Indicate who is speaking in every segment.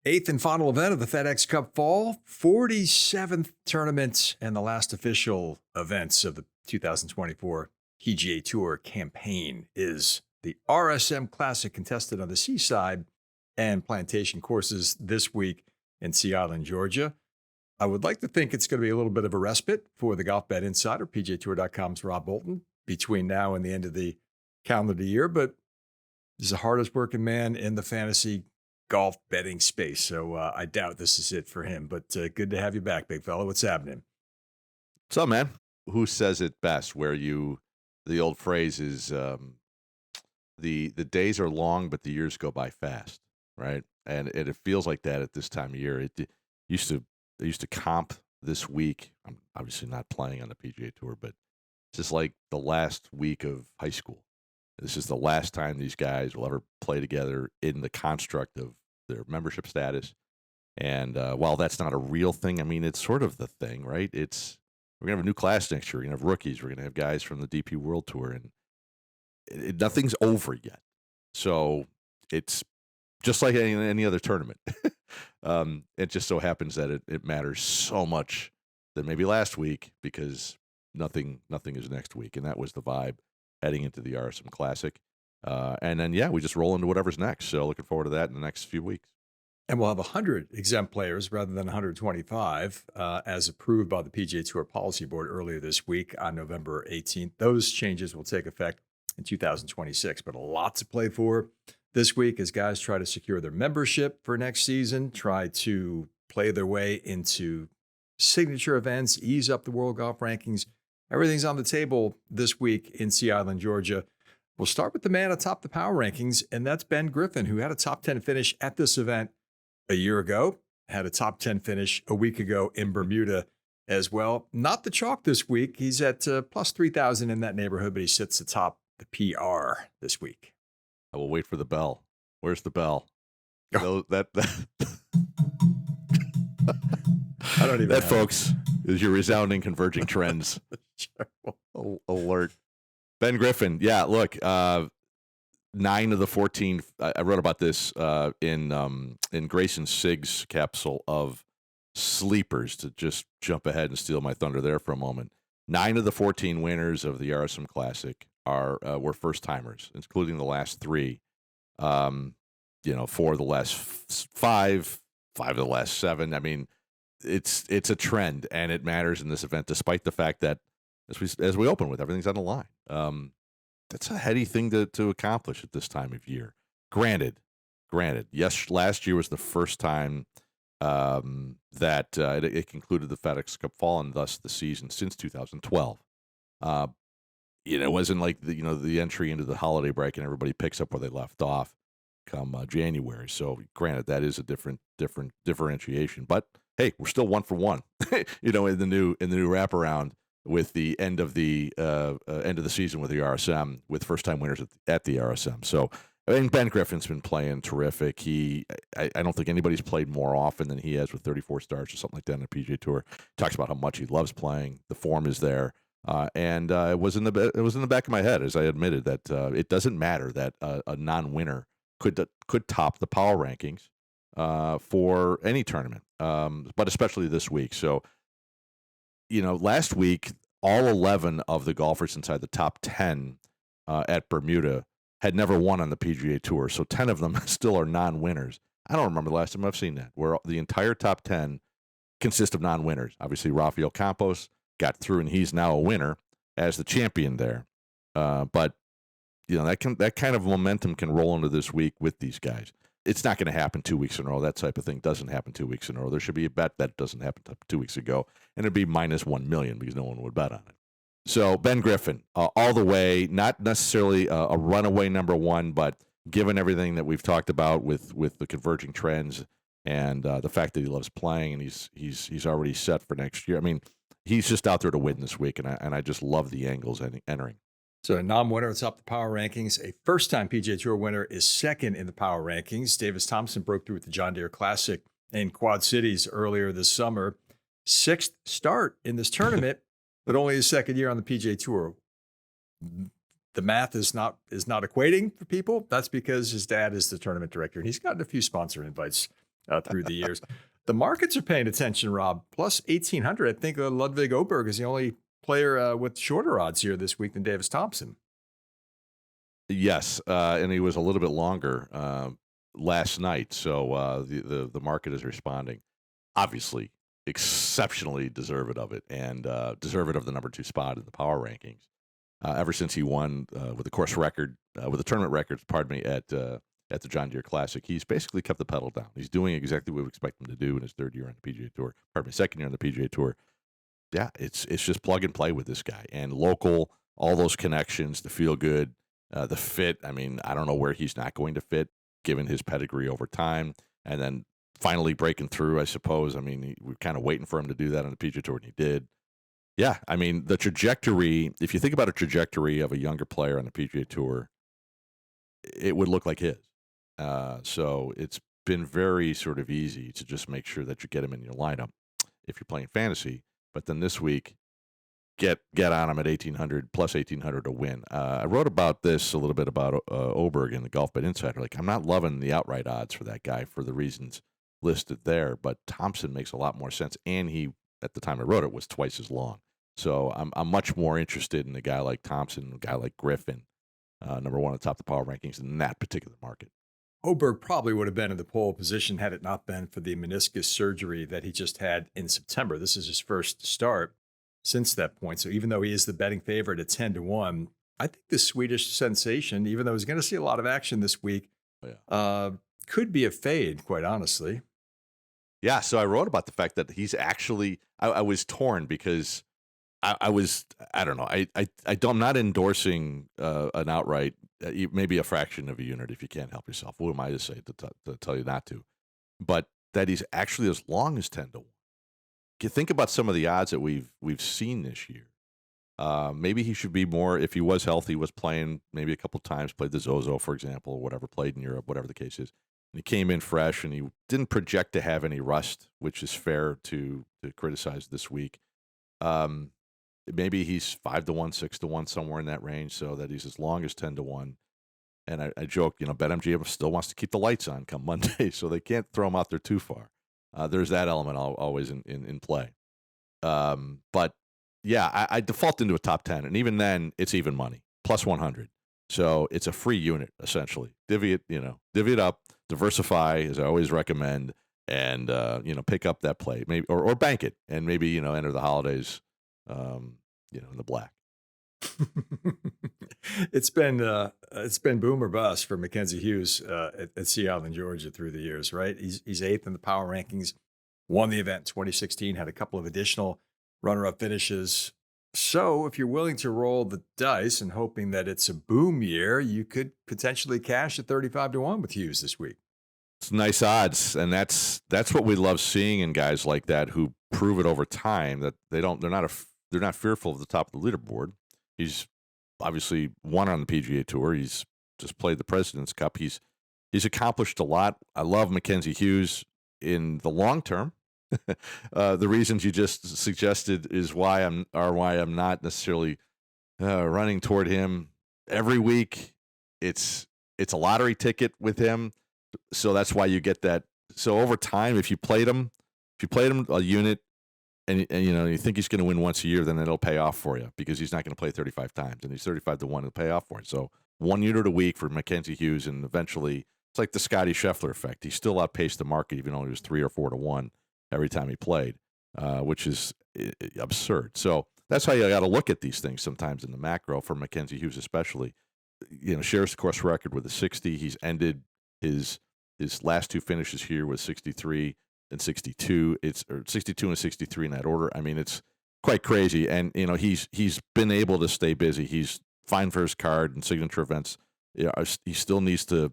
Speaker 1: Eighth and final event of the FedEx Cup Fall, 47th tournament, and the last official events of the 2024 PGA Tour campaign is the RSM Classic, contested on the Seaside and Plantation courses this week in Sea Island, Georgia. I would like to think it's going to be a little bit of a respite for the Golfbet Insider, PGATour.com's Rob Bolton, between now and the end of the calendar year, but he's the hardest working man in the fantasy golf betting space. So I doubt this is it for him, but good to have you back, big fella. What's happening?
Speaker 2: What's up, man? Who says it best? The old phrase is, the days are long, but the years go by fast, right? And it feels like that at this time of year. They used to comp this week. I'm obviously not playing on the PGA Tour, but it's just like the last week of high school. This is the last time these guys will ever play together in the construct of their membership status. And while that's not a real thing, I mean, it's sort of the thing, right? We're going to have a new class next year. We're going to have rookies. We're going to have guys from the DP World Tour. And nothing's over yet. So it's just like any other tournament. It just so happens that it matters so much than maybe last week, because nothing is next week. And that was the vibe heading into the RSM Classic. And then, we just roll into whatever's next. So looking forward to that in the next few weeks.
Speaker 1: And we'll have 100 exempt players rather than 125, as approved by the PGA Tour Policy Board earlier this week on November 18th. Those changes will take effect in 2026, but a lot to play for this week as guys try to secure their membership for next season, try to play their way into signature events, ease up the world golf rankings. Everything's on the table this week in Sea Island, Georgia. We'll start with the man atop the power rankings, and that's Ben Griffin, who had a top 10 finish at this event a year ago, had a top 10 finish a week ago in Bermuda as well. Not the chalk this week. He's at plus 3,000 in that neighborhood, but he sits atop the PR this week.
Speaker 2: I will wait for the bell. Where's the bell?
Speaker 1: Oh.
Speaker 2: That
Speaker 1: I don't even
Speaker 2: that, folks, is your resounding converging trends alert. Ben Griffin, look, 9 of the 14. I wrote about this in Grayson Sig's capsule of sleepers, to just jump ahead and steal my thunder there for a moment. 9 of the 14 winners of the RSM Classic were first timers, including the last 3. 4 of the last 5 of the last 7. I mean, it's a trend, and it matters in this event, despite the fact that as we open with, everything's on the line. That's a heady thing to accomplish at this time of year. Granted, yes, last year was the first time that it concluded the FedEx Cup Fall, and thus the season since 2012. It wasn't like the entry into the holiday break and everybody picks up where they left off come January. So granted, that is a different differentiation. But hey, we're still 1 for 1, in the new wraparound, with the end of the season with the RSM, with first time winners at the RSM. So I mean, Ben Griffin's been playing terrific. I don't think anybody's played more often than he has, with 34 starts or something like that on the PGA Tour. Talks about how much he loves playing. The form is there. And it was in the back of my head, as I admitted, that it doesn't matter that a non-winner could top the power rankings for any tournament, but especially this week. So, last week, all 11 of the golfers inside the top 10 at Bermuda had never won on the PGA Tour. So 10 of them still are non-winners. I don't remember the last time I've seen that, where the entire top 10 consist of non-winners. Obviously, Rafael Campos got through, and he's now a winner as the champion there. But that kind of momentum can roll into this week with these guys. It's not going to happen 2 weeks in a row. That type of thing doesn't happen 2 weeks in a row. There should be a bet that doesn't happen 2 weeks ago, and it'd be minus 1 million because no one would bet on it. So Ben Griffin, all the way, not necessarily a runaway number 1, but given everything that we've talked about with the converging trends and the fact that he loves playing and he's already set for next year. I mean, he's just out there to win this week, and I just love the angles entering.
Speaker 1: So a non-winner atop the power rankings. A first-time PGA Tour winner is second in the power rankings. Davis Thompson broke through at the John Deere Classic in Quad Cities earlier this summer. 6th start in this tournament, but only his second year on the PGA Tour. The math is not equating for people. That's because his dad is the tournament director, and he's gotten a few sponsor invites through the years. The markets are paying attention, Rob. Plus 1,800. I think Ludwig Oberg is the only player with shorter odds here this week than Davis Thompson.
Speaker 2: Yes, and he was a little bit longer last night, so the market is responding. Obviously, exceptionally deserved of it, and deserved of the number 2 spot in the power rankings. Ever since he won with the course record, with the tournament record, pardon me, at the John Deere Classic, he's basically kept the pedal down. He's doing exactly what we expect him to do in his third year on the PGA Tour. Pardon me, second year on the PGA Tour. Yeah, it's just plug and play with this guy, and local, all those connections, the feel good, the fit. I mean, I don't know where he's not going to fit, given his pedigree over time, and then finally breaking through, I suppose. I mean, we're kind of waiting for him to do that on the PGA Tour, and he did. Yeah, I mean, the trajectory, if you think about a trajectory of a younger player on the PGA Tour, it would look like his. So it's been very sort of easy to just make sure that you get him in your lineup if you're playing fantasy. But then this week, get on him at 1,800, plus 1,800 to win. I wrote about this a little bit about Oberg in the Golfbet Insider. Like, I'm not loving the outright odds for that guy for the reasons listed there, but Thompson makes a lot more sense, and he, at the time I wrote it, was twice as long. So I'm much more interested in a guy like Thompson, a guy like Griffin, number 1 at the top of the power rankings in that particular market.
Speaker 1: Oberg probably would have been in the pole position had it not been for the meniscus surgery that he just had in September. This is his first start since that point. So even though he is the betting favorite at 10-1, I think the Swedish sensation, even though he's going to see a lot of action this week, could be a fade, quite honestly.
Speaker 2: Yeah, so I wrote about the fact that he's actually, I was torn because I don't know. I'm not endorsing an outright, maybe a fraction of a unit if you can't help yourself. Who am I to say to tell you not to? But that he's actually as long as 10-1. Think about some of the odds that we've seen this year. Maybe he should be more, if he was healthy, was playing maybe a couple times, played the Zozo, for example, or whatever, played in Europe, whatever the case is. And he came in fresh, and he didn't project to have any rust, which is fair to criticize this week. Maybe he's 5-1, 6-1, somewhere in that range, so that he's as long as 10-1. And I joke, BetMGM still wants to keep the lights on come Monday, so they can't throw him out there too far. There's that element always in play. But yeah, I default into a top 10, and even then, it's even money, plus 100. So it's a free unit essentially. Divvy it up, diversify, as I always recommend, and pick up that play, maybe or bank it, and maybe enter the holidays. In the black.
Speaker 1: It's been boom or bust for Mackenzie Hughes at Sea Island, Georgia, through the years, right? He's 8th in the power rankings, won the event in 2016, had a couple of additional runner-up finishes. So if you're willing to roll the dice and hoping that it's a boom year, you could potentially cash at 35-1 with Hughes this week.
Speaker 2: It's nice odds, and that's what we love seeing in guys like that who prove it over time that they're not fearful of the top of the leaderboard. He's obviously won on the PGA Tour. He's just played the President's Cup. He's accomplished a lot. I love Mackenzie Hughes in the long term. The reasons you just suggested is why I'm not necessarily running toward him every week. It's a lottery ticket with him, so that's why you get that. So over time, if you played him a unit, and you think he's going to win once a year, then it'll pay off for you because he's not going to play 35 times, and he's 35-1. It'll pay off for you. So 1 unit a week for Mackenzie Hughes, and eventually it's like the Scotty Scheffler effect. He still outpaced the market, even though he was 3 or 4-1 every time he played, which is absurd. So that's how you got to look at these things sometimes in the macro for Mackenzie Hughes, especially. Shares the course record with a 60. He's ended his last 2 finishes here with 63 and 62. It's 62 and 63 in that order. I mean, it's quite crazy. And he's been able to stay busy. He's fine for his card and signature events. He still needs to.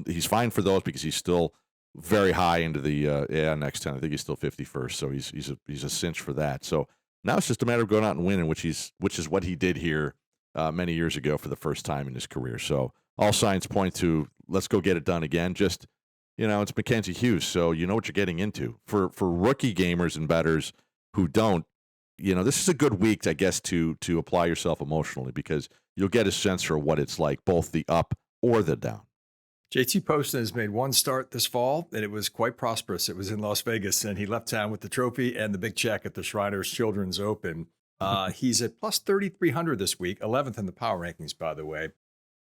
Speaker 2: He's fine for those because he's still very high into the next 10. I think he's still 51st. So he's a cinch for that. So now it's just a matter of going out and winning, which is what he did here many years ago for the first time in his career. So all signs point to let's go get it done again. Just it's Mackenzie Hughes, so you know what you're getting into. For rookie gamers and bettors who don't, this is a good week, I guess, to apply yourself emotionally because you'll get a sense for what it's like, both the up or the down.
Speaker 1: JT Poston has made one start this fall, and it was quite prosperous. It was in Las Vegas, and he left town with the trophy and the big check at the Shriners Children's Open. He's at plus 3,300 this week, 11th in the power rankings, by the way.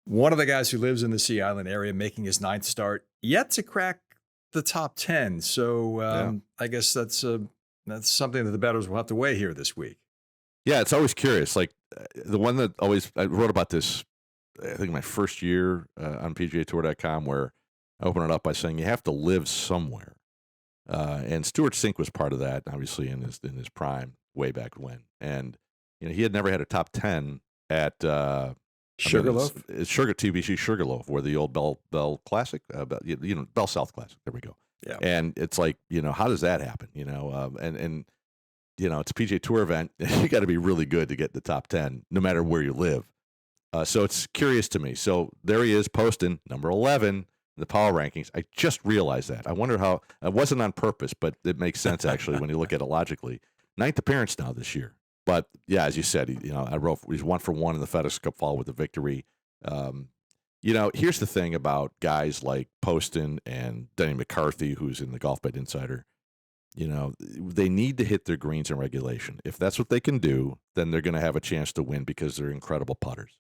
Speaker 1: One of the guys who lives in the Sea Island area, making his ninth start, yet to crack the top 10. So I guess that's something that the bettors will have to weigh here this week.
Speaker 2: Yeah, it's always curious. Like the one that always, I wrote about this, I think my first year on PGATour.com, where I opened it up by saying you have to live somewhere. And Stuart Sink was part of that, obviously in his prime way back when. And he had never had a top 10 at
Speaker 1: Sugarloaf?
Speaker 2: It's TBC Sugarloaf, where the old Bell Classic, Bell South Classic. There we go.
Speaker 1: Yeah.
Speaker 2: And it's like, how does that happen? And it's a PGA Tour event. You got to be really good to get the top 10, no matter where you live. So it's curious to me. So there he is, Poston, number 11 in the power rankings. I just realized that. I wonder how. It wasn't on purpose, but it makes sense actually when you look at it logically. Ninth appearance now this year. But yeah, as you said, I wrote he's 1 for 1 in the FedEx Cup fall with the victory. Here's the thing about guys like Poston and Denny McCarthy, who's in the Golfbet Insider. They need to hit their greens in regulation. If that's what they can do, then they're going to have a chance to win because they're incredible putters.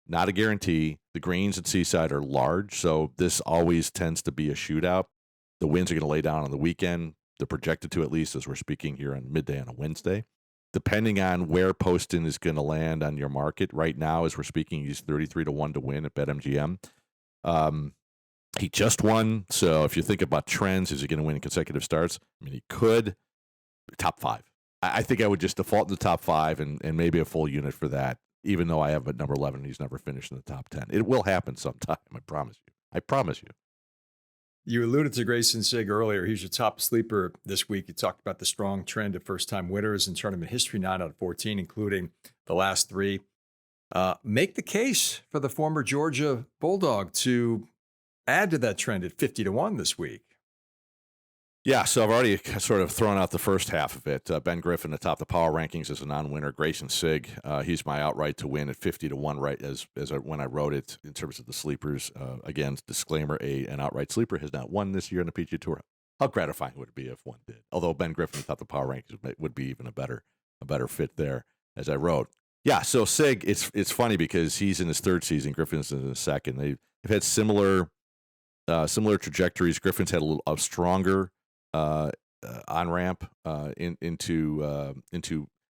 Speaker 2: Not a guarantee. The greens at Seaside are large, so this always tends to be a shootout. The winds are going to lay down on the weekend. They're projected to, at least as we're speaking here on midday on a Wednesday. Depending on where Poston is going to land on your market, right now as we're speaking, he's 33-1 to win at BetMGM. He just won, so if you think about trends, is he going to win in consecutive starts? I mean, he could. Top 5. I think I would just default to the top 5 and maybe a full unit for that, even though I have at number 11 and he's never finished in the top 10. It will happen sometime, I promise you. I promise you.
Speaker 1: You alluded to Grayson Sigg earlier. He's your top sleeper this week. You talked about the strong trend of first-time winners in tournament history, 9 out of 14, including the last 3. Make the case for the former Georgia Bulldog to add to that trend at 50-1 this week.
Speaker 2: Yeah, so I've already sort of thrown out the first half of it. Ben Griffin atop the power rankings as a non-winner. Grayson Sigg, he's my outright to win at 50-1, right as when I wrote it in terms of the sleepers. Again, disclaimer: an outright sleeper has not won this year on the PGA Tour. How gratifying would it be if one did? Although Ben Griffin atop the power rankings would be even a better fit there, as I wrote. Yeah, so Sigg, it's funny because he's in his 3rd season. Griffin's in his 2nd. They've had similar trajectories. Griffin's had a stronger on ramp into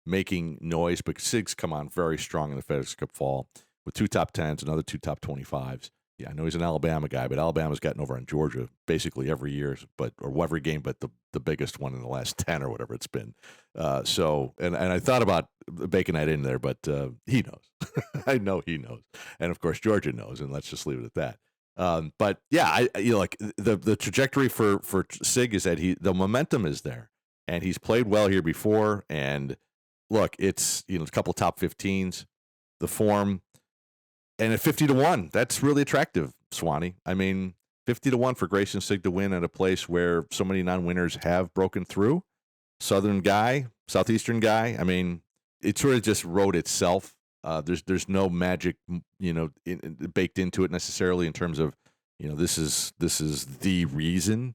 Speaker 2: making noise, but Sigg's come on very strong in the FedEx Cup fall with 2 top 10s, another 2 top 25s. Yeah, I know he's an Alabama guy, but Alabama's gotten over on Georgia basically every year, or every game, but the biggest one in the last 10 or whatever it's been. And I thought about baking that in there, but he knows. I know he knows, and of course Georgia knows, and let's just leave it at that. But yeah, like the trajectory for Sigg is that the momentum is there, and he's played well here before. And look, it's a couple of top 15s, the form, and at 50-1, that's really attractive, Swanee. I mean, 50-1 for Grayson Sigg to win at a place where so many non-winners have broken through. Southern guy, Southeastern guy. I mean, it sort of just wrote itself. There's no magic, baked into it necessarily in terms of, this is the reason.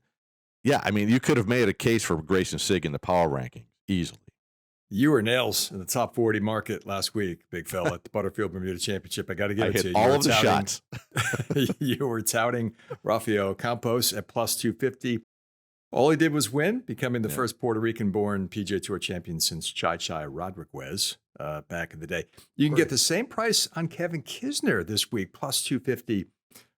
Speaker 2: Yeah, I mean, you could have made a case for Grayson Sigg in the power ranking easily.
Speaker 1: You were nails in the top 40 market last week, big fella, at the Butterfield Bermuda Championship. I got to give it to you.
Speaker 2: All of the shots.
Speaker 1: You were touting Rafael Campos at plus 250. All he did was win, becoming the first Puerto Rican-born PGA Tour champion since Chai Rodriguez back in the day. You can get the same price on Kevin Kisner this week, plus 250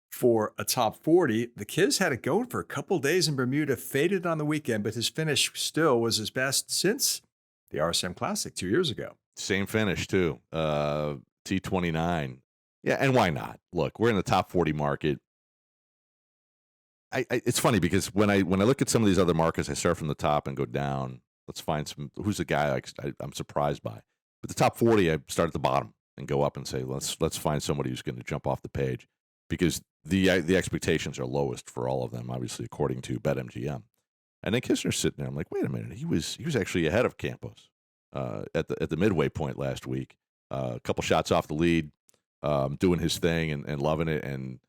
Speaker 1: for a top 40. The Kiz had it going for a couple days in Bermuda, faded on the weekend, but his finish still was his best since the RSM Classic 2 years ago.
Speaker 2: Same finish, too. T29. Yeah, and why not? Look, we're in the top 40 market. It's funny because when I look at some of these other markets, I start from the top and go down. Let's find who's the guy I'm surprised by. But the top 40, I start at the bottom and go up and say, let's find somebody who's going to jump off the page, because the expectations are lowest for all of them, obviously, according to BetMGM. And then Kisner's sitting there. I'm like, wait a minute, he was actually ahead of Campos at the midway point last week. A couple shots off the lead, doing his thing and loving it. And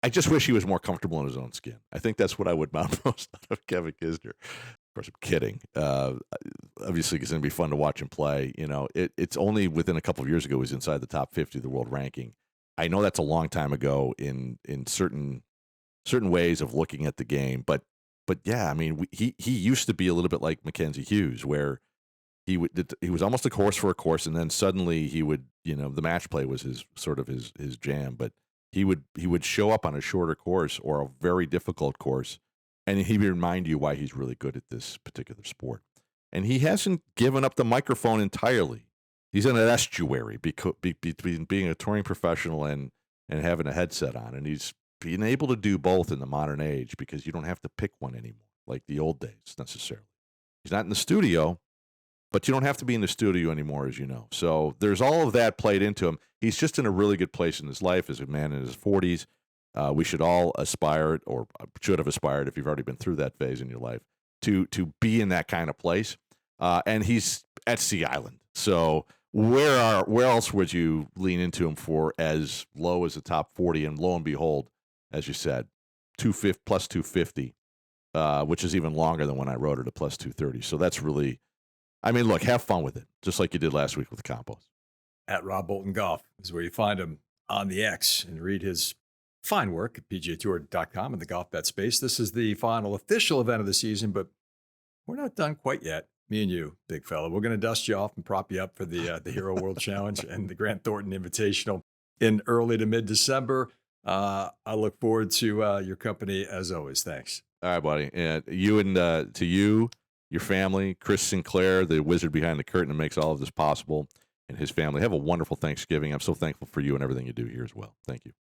Speaker 2: I just wish he was more comfortable in his own skin. I think that's what I would mount most out of Kevin Kisner. Of course, I'm kidding. Obviously, it's going to be fun to watch him play. You know, it's only within a couple of years ago he was inside the top 50 of the world ranking. I know that's a long time ago in certain ways of looking at the game, but yeah, I mean, he used to be a little bit like Mackenzie Hughes, where he was almost a course for a course, and then suddenly he would, you know, the match play was his jam, but he would show up on a shorter course or a very difficult course, and he would remind you why he's really good at this particular sport. And he hasn't given up the microphone entirely. He's in an estuary between being a touring professional and having a headset on, and he's being able to do both in the modern age because you don't have to pick one anymore like the old days necessarily. He's not in the studio, but you don't have to be in the studio anymore, as you know. So there's all of that played into him. He's just in a really good place in his life as a man in his 40s. We should all aspire, or should have aspired if you've already been through that phase in your life, to be in that kind of place. And he's at Sea Island. So where else would you lean into him for as low as the top 40? And lo and behold, as you said, plus 250, which is even longer than when I wrote it at plus 230. So that's really, I mean, look, have fun with it, just like you did last week with the Campos.
Speaker 1: At Rob Bolton Golf is where you find him on the X and read his fine work at PGATour.com in the golf bet space. This is the final official event of the season, but we're not done quite yet. Me and you, big fella. We're going to dust you off and prop you up for the Hero World Challenge and the Grant Thornton Invitational in early to mid-December. I look forward to your company as always. Thanks.
Speaker 2: All right, buddy. And to you, your family, Chris Sinclair, the wizard behind the curtain that makes all of this possible, and his family. Have a wonderful Thanksgiving. I'm so thankful for you and everything you do here as well. Thank you.